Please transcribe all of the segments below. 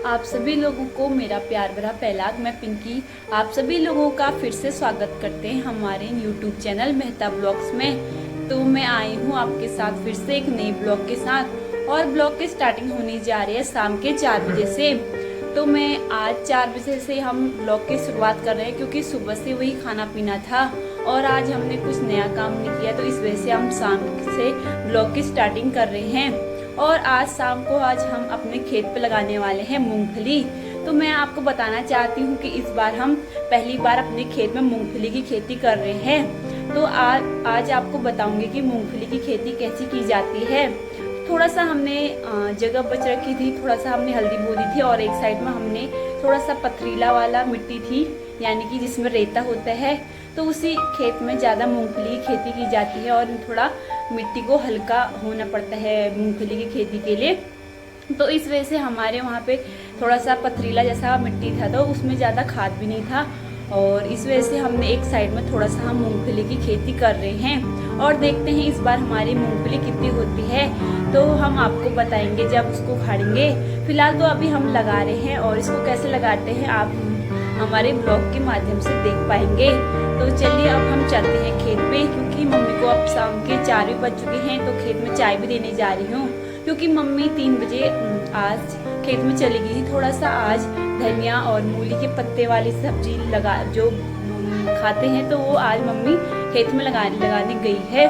आप सभी लोगों को मेरा प्यार भरा पहलाग। मैं पिंकी आप सभी लोगों का फिर से स्वागत करते हैं हमारे YouTube चैनल मेहता ब्लॉग्स में। तो मैं आई हूँ आपके साथ फिर से एक नए ब्लॉग के साथ, और ब्लॉग की स्टार्टिंग होने जा रही है शाम के 4 बजे से। तो मैं आज 4 बजे से हम ब्लॉग की शुरुआत कर रहे हैं, क्योंकि सुबह से वही खाना पीना था और आज हमने कुछ नया काम नहीं किया, तो इस वजह से हम शाम से ब्लॉग की स्टार्टिंग कर रहे हैं। और आज शाम को हम अपने खेत पे लगाने वाले हैं मूंगफली। तो मैं आपको बताना चाहती हूँ कि इस बार हम पहली बार अपने खेत में मूंगफली की खेती कर रहे हैं। तो आज आपको बताऊंगी कि मूंगफली की खेती कैसी की जाती है। थोड़ा सा हमने जगह बच रखी थी, थोड़ा सा हमने हल्दी बो दी थी, और एक साइड में हमने थोड़ा सा पथरीला वाला मिट्टी थी, यानी कि जिसमें रेता होता है, तो उसी खेत में ज़्यादा मूंगफली की खेती की जाती है। और थोड़ा मिट्टी को हल्का होना पड़ता है मूंगफली की खेती के लिए। तो इस वजह से हमारे वहाँ पे थोड़ा सा पथरीला जैसा मिट्टी था, तो उसमें ज़्यादा खाद भी नहीं था, और इस वजह से हमने एक साइड में थोड़ा सा हम मूंगफली की खेती कर रहे हैं। और देखते हैं इस बार हमारी मूंगफली कितनी होती है, तो हम आपको बताएंगे जब उसको उखाड़ेंगे। फिलहाल तो अभी हम लगा रहे हैं, और इसको कैसे लगाते हैं आप हमारे ब्लॉग के माध्यम से देख पाएंगे। तो चलिए अब हम चलते हैं खेत पे, क्योंकि मम्मी को अब शाम के 4 भी बज चुके हैं, तो खेत में चाय भी देने जा रही हूँ। क्योंकि मम्मी 3 बजे आज खेत में चली गई थी। थोड़ा सा आज धनिया और मूली के पत्ते वाली सब्जी जो खाते हैं, तो वो आज मम्मी खेत में लगाने गई है,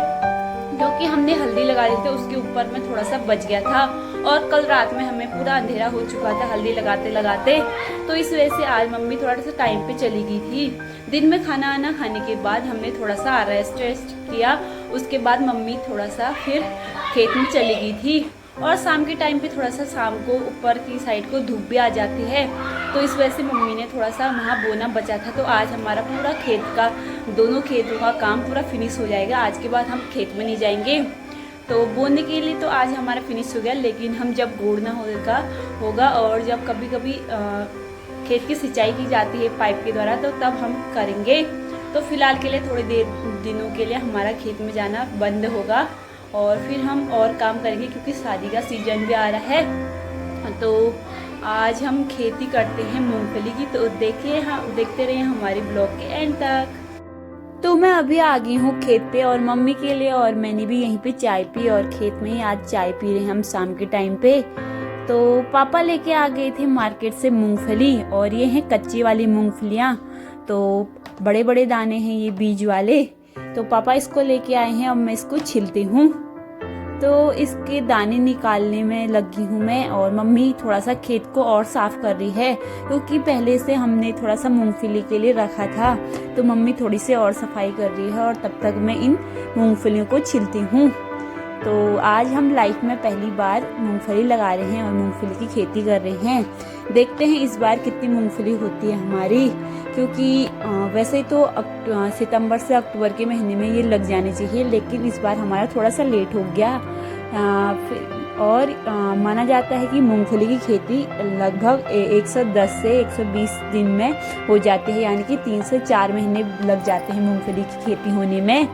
क्योंकि हमने हल्दी लगा दी थी, उसके ऊपर में थोड़ा सा बच गया था, और कल रात में हमें पूरा अंधेरा हो चुका था हल्दी लगाते लगाते। तो इस वजह से आज मम्मी थोड़ा सा टाइम पे चली गई थी। दिन में खाना आना खाने के बाद हमने थोड़ा सा रेस्ट किया, उसके बाद मम्मी थोड़ा सा फिर खेत में चली गई थी। और शाम के टाइम पे थोड़ा सा शाम को ऊपर की साइड को धूप भी आ जाती है, तो इस वजह से मम्मी ने थोड़ा सा वहाँ बोना बचा था। तो आज हमारा पूरा खेत का, दोनों खेतों का काम पूरा फिनिश हो जाएगा। आज के बाद हम खेत में नहीं जाएंगे, तो बोने के लिए तो आज हमारा फिनिश हो गया, लेकिन हम जब गोड़ना होगा और जब कभी कभी खेत की सिंचाई की जाती है पाइप के द्वारा, तो तब हम करेंगे। तो फिलहाल के लिए थोड़ी दिनों के लिए हमारा खेत में जाना बंद होगा, और फिर हम और काम करेंगे, क्योंकि शादी का सीजन भी आ रहा है। तो आज हम खेती करते हैं मूंगफली की, तो देखते रहिए हमारे ब्लॉग के एंड तक। तो मैं अभी आ गई हूँ खेत पे, और मम्मी के लिए और मैंने भी यहीं पे चाय पी, और खेत में ही आज चाय पी रहे हैं हम शाम के टाइम पे। तो पापा लेके आ गए थे मार्केट से मूंगफली, और ये हैं कच्ची वाली मूंगफलियाँ। तो बड़े बड़े दाने हैं ये बीज वाले, तो पापा इसको लेके आए हैं। अब मैं इसको छिलती हूँ, तो इसके दाने निकालने में लगी हूँ मैं, और मम्मी थोड़ा सा खेत को और साफ कर रही है, क्योंकि पहले से हमने थोड़ा सा मूंगफली के लिए रखा था, तो मम्मी थोड़ी सी और सफाई कर रही है, और तब तक मैं इन मूंगफलियों को छिलती हूँ। तो आज हम लाइफ में पहली बार मूंगफली लगा रहे हैं और मूंगफली की खेती कर रहे हैं। देखते हैं इस बार कितनी मूंगफली होती है हमारी, क्योंकि वैसे तो सितंबर से अक्टूबर के महीने में ये लग जाने चाहिए, लेकिन इस बार हमारा थोड़ा सा लेट हो गया। और माना जाता है कि मूंगफली की खेती लगभग 110 से 120 दिन में हो जाती है, यानी कि 3 से 4 महीने लग जाते हैं मूंगफली की खेती होने में।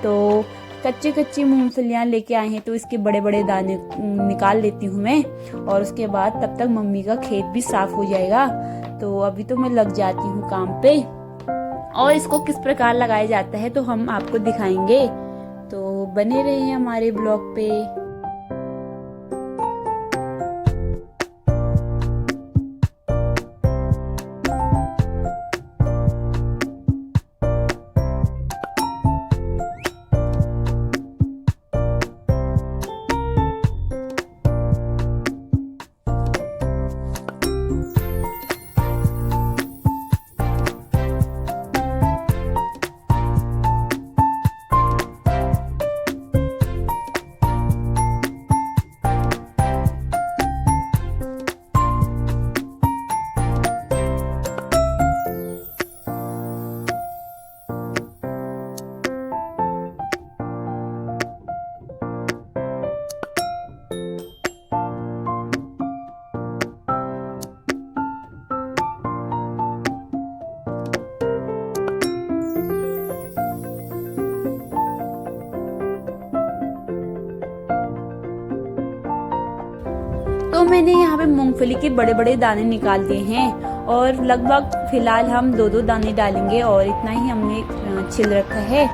तो कच्ची मूंगफलियाँ लेके आए हैं, तो इसके बड़े बड़े दाने निकाल लेती हूँ मैं, और उसके बाद तब तक मम्मी का खेत भी साफ हो जाएगा। तो अभी तो मैं लग जाती हूँ काम पे, और इसको किस प्रकार लगाया जाता है तो हम आपको दिखाएंगे। तो बने रहिए हमारे ब्लॉग पे। मैंने यहाँ पे मूंगफली के बड़े बड़े दाने निकाल दिए हैं और लगभग फिलहाल हम 2-2 दाने डालेंगे और इतना ही हमने छिल रखा है।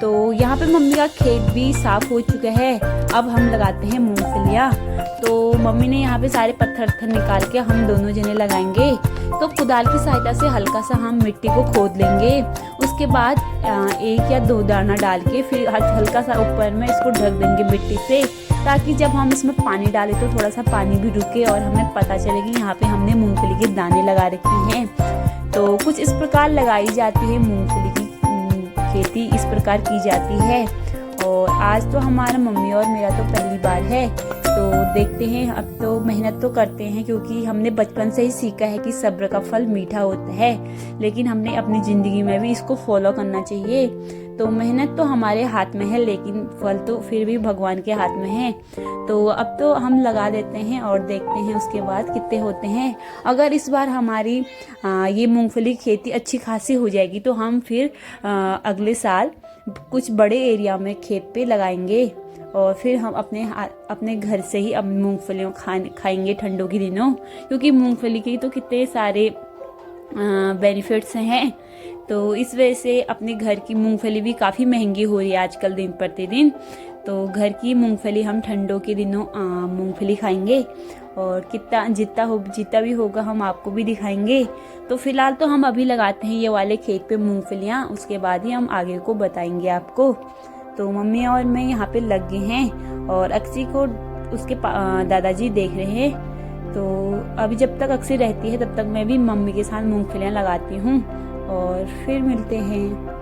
तो यहाँ पे मम्मी का खेत भी साफ हो चुका है। अब हम लगाते हैं मूंगफलियाँ। तो मम्मी ने यहाँ पे सारे पत्थर निकाल के हम दोनों जने लगाएंगे। तो कुदाल की सहायता से हल्का सा हम मिट्टी को खोद लेंगे। उसके बाद 1 या 2 दाना डाल के फिर हल्का सा ऊपर में इसको ढक देंगे मिट्टी से, ताकि जब हम इसमें पानी डालें तो थोड़ा सा पानी भी रुके और हमें पता चले कि यहाँ पे हमने मूंगफली के दाने लगा रखे हैं। तो कुछ इस प्रकार लगाई जाती है मूंगफली की खेती, इस प्रकार की जाती है। और आज तो हमारा मम्मी और मेरा तो पहली बार है, तो देखते हैं। अब तो मेहनत तो करते हैं क्योंकि हमने बचपन से ही सीखा है कि सब्र का फल मीठा होता है, लेकिन हमने अपनी ज़िंदगी में भी इसको फॉलो करना चाहिए। तो मेहनत तो हमारे हाथ में है, लेकिन फल तो फिर भी भगवान के हाथ में है। तो अब तो हम लगा देते हैं और देखते हैं उसके बाद कितने होते हैं। अगर इस बार हमारी ये मूंगफली खेती अच्छी खासी हो जाएगी तो हम फिर अगले साल कुछ बड़े एरिया में खेत पे लगाएंगे और फिर हम अपने घर से ही अब मूंगफलियों खाएंगे ठंडों के दिनों, क्योंकि मूंगफली के तो कितने सारे बेनिफिट्स हैं। तो इस वजह से अपने घर की मूंगफली भी काफ़ी महंगी हो रही है आजकल दिन प्रतिदिन। तो घर की मूंगफली हम ठंडों के दिनों मूंगफली खाएंगे और जितना भी होगा हम आपको भी दिखाएंगे। तो फिलहाल तो हम अभी लगाते हैं ये वाले खेत पे मूंगफलियाँ, उसके बाद ही हम आगे को बताएंगे आपको। तो मम्मी और मैं यहाँ पे लग गए हैं और अक्सी को उसके दादाजी देख रहे हैं। तो अभी जब तक अक्सी रहती है तब तक मैं भी मम्मी के साथ मूंगफलियाँ लगाती हूँ और फिर मिलते हैं।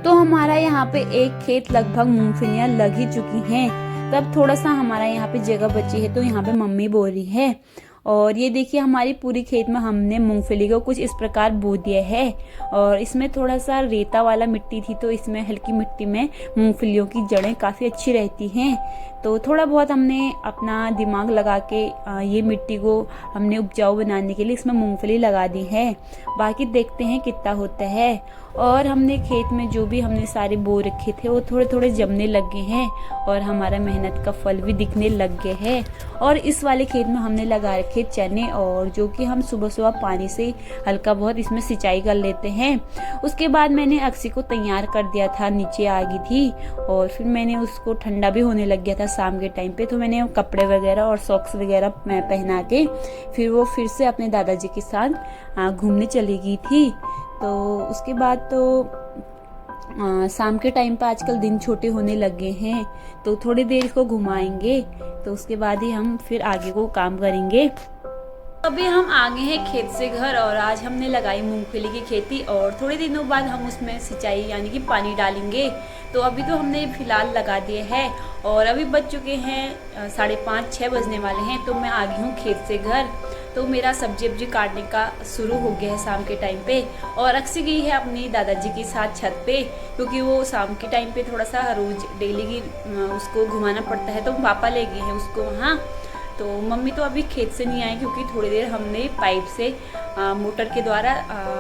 तो हमारा यहाँ पे एक खेत लगभग मूंगफलियाँ लग ही चुकी हैं। तब थोड़ा सा हमारा यहाँ पे जगह बची है, तो यहाँ पे मम्मी बो रही है। और ये देखिए हमारी पूरी खेत में हमने मूंगफली को कुछ इस प्रकार बो दिया है। और इसमें थोड़ा सा रेता वाला मिट्टी थी, तो इसमें हल्की मिट्टी में मूंगफलियों की जड़ें काफ़ी अच्छी रहती हैं। तो थोड़ा बहुत हमने अपना दिमाग लगा के ये मिट्टी को हमने उपजाऊ बनाने के लिए इसमें मूंगफली लगा दी है। बाकी देखते हैं कितना होता है। और हमने खेत में जो भी हमने सारे बो रखे थे वो थोड़े थोड़े जमने लग गए हैं और हमारा मेहनत का फल भी दिखने लग गए हैं। और इस वाले खेत में हमने लगा रखे चने, और जो कि हम सुबह सुबह पानी से हल्का बहुत इसमें सिंचाई कर लेते हैं। उसके बाद मैंने अक्सी को तैयार कर दिया था, नीचे आ गई थी और फिर मैंने उसको ठंडा भी होने लग गया था शाम के टाइम पे, तो मैंने कपड़े वगैरह और सॉक्स वगैरह पहना के फिर वो फिर से अपने दादाजी के साथ घूमने चली गई थी। तो उसके बाद तो शाम के टाइम पर आजकल दिन छोटे होने लगे हैं, तो थोड़ी देर इसको घुमाएंगे, तो उसके बाद ही हम फिर आगे को काम करेंगे। अभी हम आ गए हैं खेत से घर और आज हमने लगाई मूंगफली की खेती और थोड़े दिनों बाद हम उसमें सिंचाई यानी कि पानी डालेंगे। तो अभी तो हमने फिलहाल लगा दिए हैं और अभी बज चुके हैं 5:30-6 बजने वाले हैं। तो मैं आ गई हूँ खेत से घर। तो मेरा सब्जी वब्जी काटने का शुरू हो गया है शाम के टाइम पे। और अक्सी गई है अपनी दादाजी के साथ छत पे, क्योंकि वो शाम के टाइम पे थोड़ा सा रोज डेली की उसको घुमाना पड़ता है, तो पापा ले गए हैं उसको वहाँ। तो मम्मी तो अभी खेत से नहीं आई, क्योंकि थोड़ी देर हमने पाइप से मोटर के द्वारा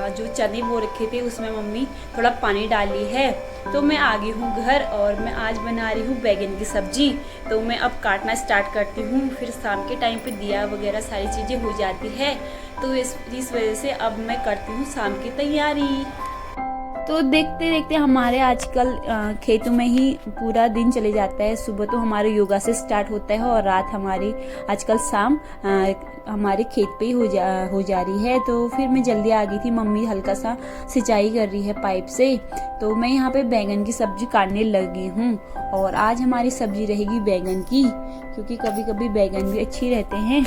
जो चने बो रखे थे उसमें मम्मी थोड़ा पानी डाली है। तो मैं आ गई हूँ घर और मैं आज बना रही हूँ बैगन की सब्जी। तो मैं अब काटना स्टार्ट करती हूँ, फिर शाम के टाइम पे दिया वगैरह सारी चीज़ें हो जाती है। तो इस वजह से अब मैं करती हूँ शाम की तैयारी। तो देखते देखते हमारे आजकल खेतों में ही पूरा दिन चले जाता है। सुबह तो हमारे योगा से स्टार्ट होता है और रात हमारी आजकल शाम हमारे खेत पे ही हो जा रही है। तो फिर मैं जल्दी आ गई थी, मम्मी हल्का सा सिंचाई कर रही है पाइप से। तो मैं यहाँ पे बैंगन की सब्जी काटने लगी हूँ और आज हमारी सब्जी रहेगी बैंगन की, क्योंकि कभी कभी बैंगन भी अच्छी रहते हैं।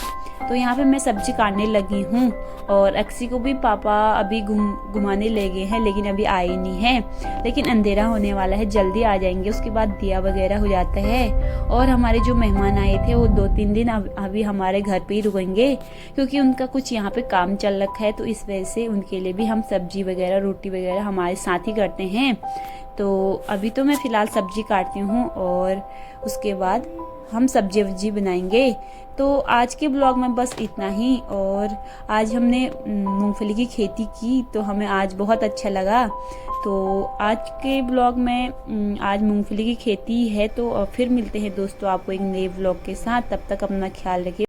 तो यहाँ पे मैं सब्जी काटने लगी हूँ और अक्सी को भी पापा अभी घुमाने ले गए हैं, लेकिन अभी आए नहीं है। लेकिन अंधेरा होने वाला है, जल्दी आ जाएंगे, उसके बाद दिया वगैरह हो जाता है। और हमारे जो मेहमान आए थे वो 2-3 दिन अभी हमारे घर पे ही रुकेंगे, क्योंकि उनका कुछ यहाँ पे काम चल रखा है। तो इस वजह से उनके लिए भी हम सब्जी वगैरह रोटी वगैरह हमारे साथ ही करते हैं। तो अभी तो मैं फ़िलहाल सब्जी काटती हूँ और उसके बाद हम सब्जी वब्जी बनाएंगे। तो आज के ब्लॉग में बस इतना ही। और आज हमने मूंगफली की खेती की, तो हमें आज बहुत अच्छा लगा। तो आज के ब्लॉग में आज मूंगफली की खेती है। तो फिर मिलते हैं दोस्तों आपको एक नए ब्लॉग के साथ। तब तक अपना ख्याल रखिए।